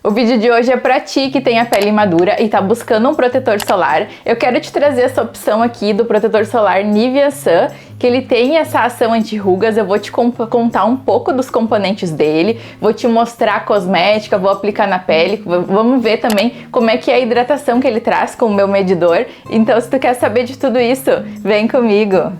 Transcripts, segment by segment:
O vídeo de hoje é pra ti que tem a pele madura e tá buscando um protetor solar. Eu quero te trazer essa opção aqui do protetor solar Nivea Sun, que ele tem essa ação anti-rugas. Eu vou te contar um pouco dos componentes dele, vou te mostrar a cosmética, vou aplicar na pele, vamos ver também como é que é a hidratação que ele traz com o meu medidor. Então, se tu quer saber de tudo isso, vem comigo!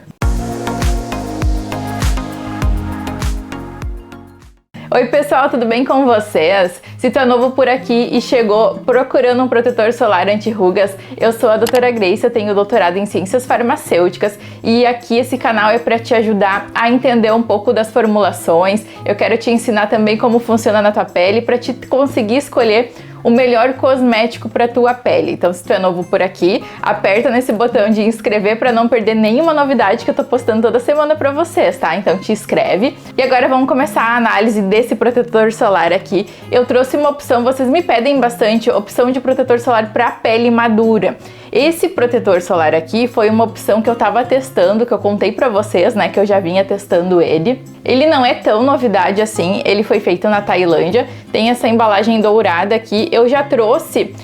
Oi pessoal, tudo bem com vocês? Se tu é novo por aqui e chegou procurando um protetor solar anti-rugas, eu sou a doutora Grace, eu tenho doutorado em Ciências Farmacêuticas e aqui esse canal é para te ajudar a entender um pouco das formulações. Eu quero te ensinar também como funciona na tua pele para te conseguir escolher o melhor cosmético para tua pele. Então, se tu é novo por aqui, aperta nesse botão de inscrever para não perder nenhuma novidade que eu tô postando toda semana para vocês, tá? Então te inscreve. E agora vamos começar a análise desse protetor solar aqui. Eu trouxe uma opção, vocês me pedem bastante, opção de protetor solar para pele madura. Esse protetor solar aqui foi uma opção que eu tava testando, que eu contei pra vocês, né, que eu já vinha testando ele. Ele não é tão novidade assim, ele foi feito na Tailândia, tem essa embalagem dourada aqui. Eu já trouxe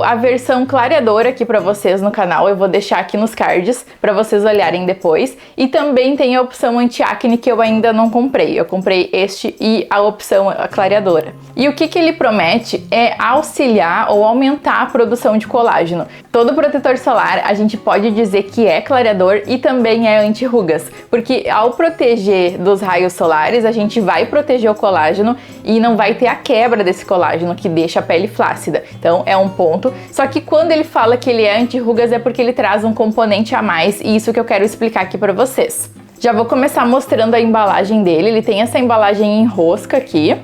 a versão clareadora aqui pra vocês no canal, eu vou deixar aqui nos cards pra vocês olharem depois. E também tem a opção anti-acne que eu ainda não comprei, eu comprei este e a opção clareadora. E o que ele promete é auxiliar ou aumentar a produção de colágeno. Todo protetor solar a gente pode dizer que é clareador e também é anti-rugas, porque ao proteger dos raios solares a gente vai proteger o colágeno e não vai ter a quebra desse colágeno que deixa a pele flácida. Então é um ponto. Só que quando ele fala que ele é anti-rugas é porque ele traz um componente a mais e isso que eu quero explicar aqui pra vocês. Já vou começar mostrando a embalagem dele. Ele tem essa embalagem em rosca aqui,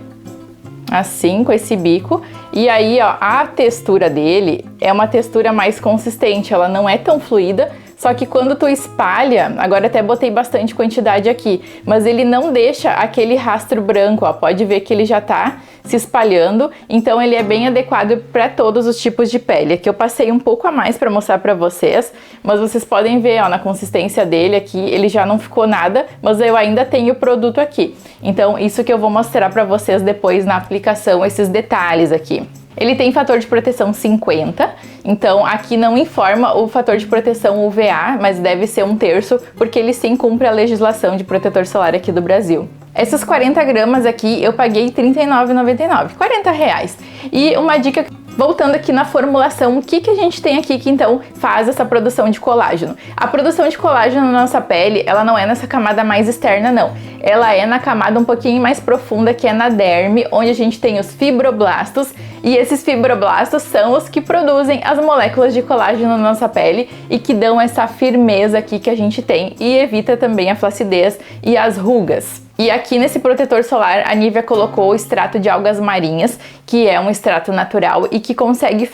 assim, com esse bico. E aí, ó, a textura dele é uma textura mais consistente, ela não é tão fluida. Só que quando tu espalha, agora até botei bastante quantidade aqui, mas ele não deixa aquele rastro branco, ó, pode ver que ele já tá se espalhando, então ele é bem adequado para todos os tipos de pele. Aqui eu passei um pouco a mais para mostrar para vocês, mas vocês podem ver, ó, na consistência dele aqui, ele já não ficou nada, mas eu ainda tenho o produto aqui. Então isso que eu vou mostrar para vocês depois na aplicação, esses detalhes aqui. Ele tem fator de proteção 50, então aqui não informa o fator de proteção UVA, mas deve ser 1/3, porque ele sim cumpre a legislação de protetor solar aqui do Brasil. Essas 40 gramas aqui eu paguei R$ 39,99, R$40. E uma dica, voltando aqui na formulação, o que a gente tem aqui que então faz essa produção de colágeno? A produção de colágeno na nossa pele, ela não é nessa camada mais externa não, ela é na camada um pouquinho mais profunda, que é na derme, onde a gente tem os fibroblastos, e esses fibroblastos são os que produzem as moléculas de colágeno na nossa pele e que dão essa firmeza aqui que a gente tem e evita também a flacidez e as rugas. E aqui nesse protetor solar a Nivea colocou o extrato de algas marinhas, que é um extrato natural e que consegue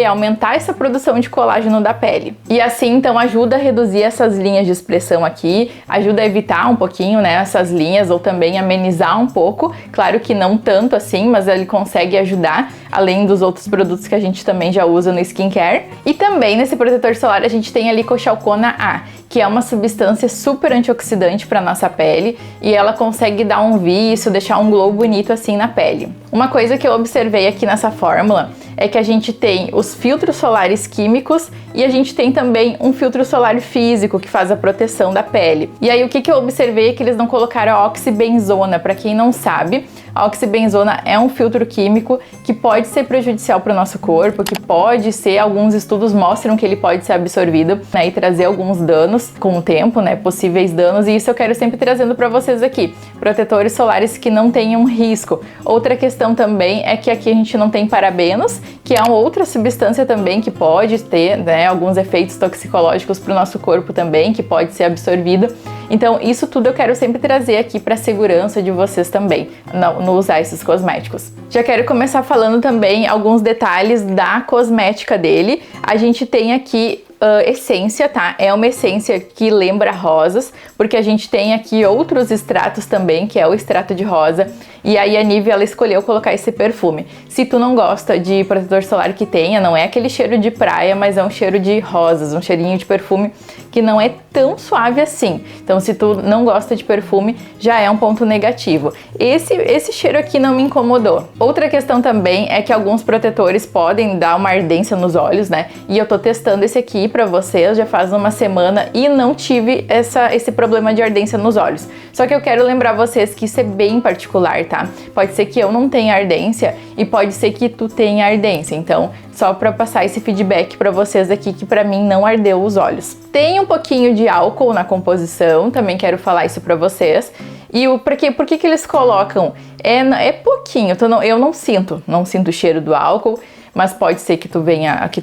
aumentar essa produção de colágeno da pele. E assim então ajuda a reduzir essas linhas de expressão aqui, ajuda a evitar um pouquinho, né, essas linhas ou também amenizar um pouco. Claro que não tanto assim, mas ele consegue ajudar, além dos outros produtos que a gente também já usa no skincare. E também nesse protetor solar a gente tem a Licochalcona A, que é uma substância super antioxidante para nossa pele e ela consegue dar um viço, deixar um glow bonito assim na pele. Uma coisa que eu observei aqui nessa fórmula é que a gente tem os filtros solares químicos e a gente tem também um filtro solar físico que faz a proteção da pele. E aí o que eu observei é que eles não colocaram a oxibenzona. Para quem não sabe, a oxibenzona é um filtro químico que pode ser prejudicial para o nosso corpo, que pode ser, alguns estudos mostram que ele pode ser absorvido, né, e trazer alguns danos com o tempo, né, possíveis danos, e isso eu quero sempre trazendo para vocês aqui, protetores solares que não tenham risco. Outra questão também é que aqui a gente não tem parabenos, que é uma outra substância também que pode ter, né, alguns efeitos toxicológicos para o nosso corpo também, que pode ser absorvido. Então isso tudo eu quero sempre trazer aqui para a segurança de vocês também, no usar esses cosméticos. Já quero começar falando também alguns detalhes da cosmética dele. A gente tem aqui essência, tá? É uma essência que lembra rosas, porque a gente tem aqui outros extratos também, que é o extrato de rosa. E aí a Nivea, ela escolheu colocar esse perfume. Se tu não gosta de protetor solar que tenha, não é aquele cheiro de praia, mas é um cheiro de rosas, um cheirinho de perfume que não é tão suave assim. Então, se tu não gosta de perfume, já é um ponto negativo. Esse cheiro aqui não me incomodou. Outra questão também é que alguns protetores podem dar uma ardência nos olhos, né? E eu tô testando esse aqui pra vocês já faz uma semana e não tive esse problema de ardência nos olhos. Só que eu quero lembrar vocês que isso é bem particular, tá? Pode ser que eu não tenha ardência e pode ser que tu tenha ardência. Então, só pra passar esse feedback pra vocês aqui, que pra mim não ardeu os olhos. Tem um pouquinho de álcool na composição, também quero falar isso pra vocês. E por que eles colocam? É pouquinho, eu não sinto o cheiro do álcool, mas pode ser que tu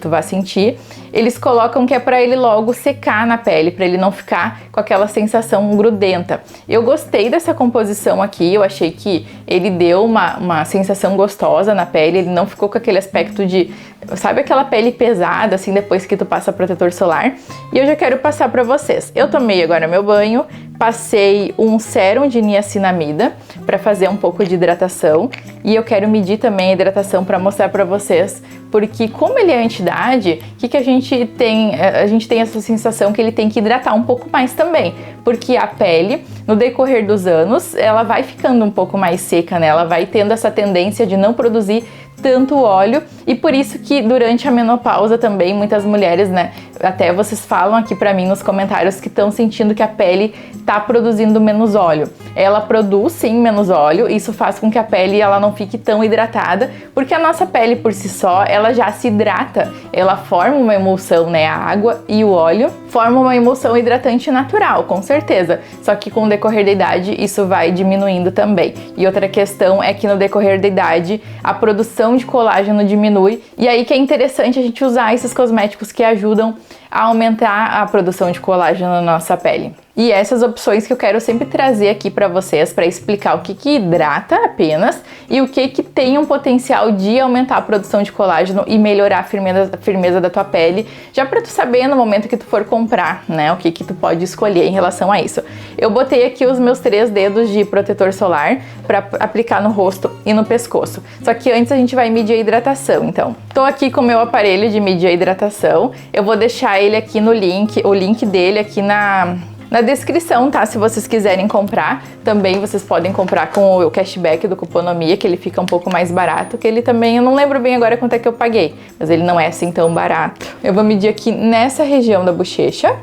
vá sentir. Eles colocam que é para ele logo secar na pele, para ele não ficar com aquela sensação grudenta. Eu gostei dessa composição aqui, eu achei que ele deu uma sensação gostosa na pele, ele não ficou com aquele aspecto de, sabe, aquela pele pesada, assim, depois que tu passa protetor solar. E eu já quero passar para vocês. Eu tomei agora meu banho, passei um sérum de niacinamida para fazer um pouco de hidratação e eu quero medir também a hidratação para mostrar para vocês, porque como ele é anti-idade, o que a gente tem? A gente tem essa sensação que ele tem que hidratar um pouco mais também, porque a pele, no decorrer dos anos, ela vai ficando um pouco mais seca, né? Ela vai tendo essa tendência de não produzir tanto óleo, e por isso que durante a menopausa também muitas mulheres, né, até vocês falam aqui pra mim nos comentários que estão sentindo que a pele tá produzindo menos óleo. Ela produz sim menos óleo, isso faz com que a pele ela não fique tão hidratada, porque a nossa pele por si só, ela já se hidrata, ela forma uma emulsão, né, a água e o óleo forma uma emulsão hidratante natural, com certeza, só que com o decorrer da idade isso vai diminuindo também. E outra questão é que no decorrer da idade a produção de colágeno diminui, e aí que é interessante a gente usar esses cosméticos que ajudam a aumentar a produção de colágeno na nossa pele. E essas opções que eu quero sempre trazer aqui para vocês, para explicar o que hidrata apenas e o que tem um potencial de aumentar a produção de colágeno e melhorar a firmeza da tua pele, já para tu saber no momento que tu for comprar, né, o que tu pode escolher em relação a isso. Eu botei aqui os meus 3 dedos de protetor solar para aplicar no rosto e no pescoço. Só que antes a gente vai medir a hidratação, então. Tô aqui com o meu aparelho de medir a hidratação. Eu vou deixar ele aqui no link, o link dele aqui na descrição, tá? Se vocês quiserem comprar, também vocês podem comprar com o cashback do Cuponomia, que ele fica um pouco mais barato, que ele também, eu não lembro bem agora quanto é que eu paguei, mas ele não é assim tão barato. Eu vou medir aqui nessa região da bochecha.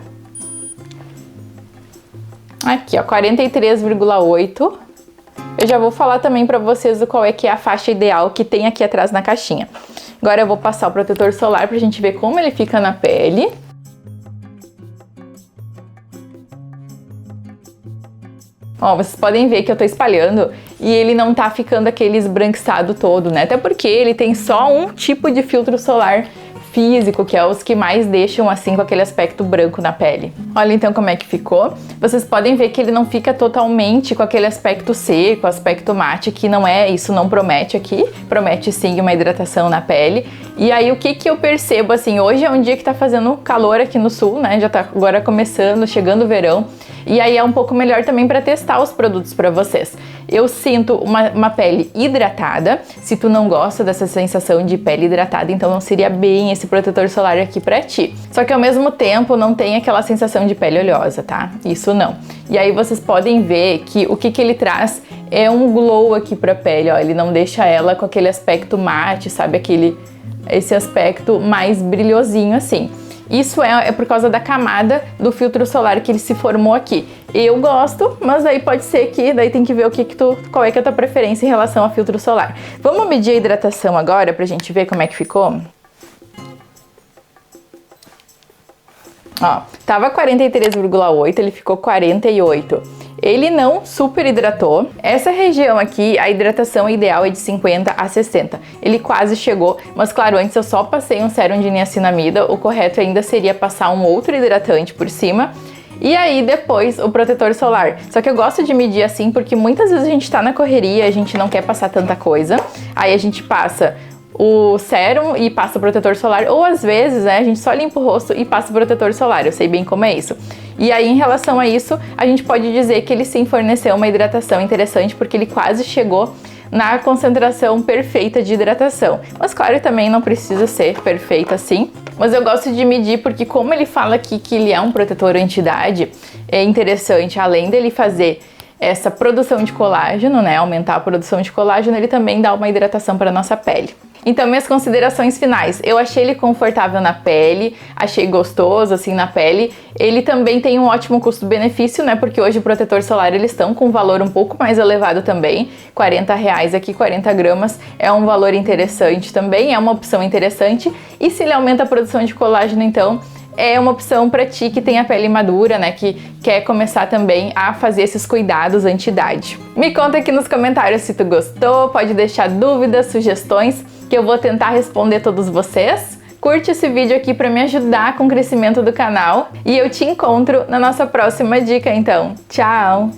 Aqui, ó, 43,8. Eu já vou falar também pra vocês qual é que é a faixa ideal que tem aqui atrás na caixinha. Agora eu vou passar o protetor solar pra gente ver como ele fica na pele. Ó, vocês podem ver que eu tô espalhando e ele não tá ficando aquele esbranquiçado todo, né? Até porque ele tem só um tipo de filtro solar físico, que é os que mais deixam assim com aquele aspecto branco na pele. Olha então como é que ficou. Vocês podem ver que ele não fica totalmente com aquele aspecto seco, aspecto mate, que não é, isso não promete aqui. Promete sim uma hidratação na pele. E aí o que eu percebo assim, hoje é um dia que tá fazendo calor aqui no sul, né? Já tá agora começando, chegando o verão. E aí é um pouco melhor também para testar os produtos para vocês. Eu sinto uma pele hidratada. Se tu não gosta dessa sensação de pele hidratada, então não seria bem esse protetor solar aqui para ti. Só que ao mesmo tempo não tem aquela sensação de pele oleosa, tá? Isso não. E aí vocês podem ver que o que ele traz é um glow aqui pra pele, ó. Ele não deixa ela com aquele aspecto mate, sabe? Esse aspecto mais brilhosinho assim. Isso é por causa da camada do filtro solar que ele se formou aqui. Eu gosto, mas aí pode ser que daí tem que ver qual é que é a tua preferência em relação ao filtro solar. Vamos medir a hidratação agora pra gente ver como é que ficou? Ó, tava 43,8, ele ficou 48. Ele não super hidratou. Essa região aqui, a hidratação ideal é de 50 a 60. Ele quase chegou, mas claro, antes eu só passei um sérum de niacinamida. O correto ainda seria passar um outro hidratante por cima. E aí depois o protetor solar. Só que eu gosto de medir assim porque muitas vezes a gente tá na correria, a gente não quer passar tanta coisa. Aí a gente passa o sérum e passa o protetor solar, ou às vezes, né, a gente só limpa o rosto e passa o protetor solar, eu sei bem como é isso. E aí, em relação a isso, a gente pode dizer que ele sim forneceu uma hidratação interessante, porque ele quase chegou na concentração perfeita de hidratação. Mas claro, também não precisa ser perfeita assim. Mas eu gosto de medir porque como ele fala aqui que ele é um protetor anti-idade, é interessante, além dele fazer essa produção de colágeno, né, aumentar a produção de colágeno, ele também dá uma hidratação para nossa pele. Então, minhas considerações finais. Eu achei ele confortável na pele, achei gostoso assim na pele. Ele também tem um ótimo custo-benefício, né? Porque hoje o protetor solar eles estão com um valor um pouco mais elevado também. R$40 aqui, 40 gramas é um valor interessante também, é uma opção interessante. E se ele aumenta a produção de colágeno, então é uma opção para ti que tem a pele madura, né, que quer começar também a fazer esses cuidados anti-idade. Me conta aqui nos comentários se tu gostou, pode deixar dúvidas, sugestões, que eu vou tentar responder todos vocês. Curte esse vídeo aqui para me ajudar com o crescimento do canal e eu te encontro na nossa próxima dica então. Tchau!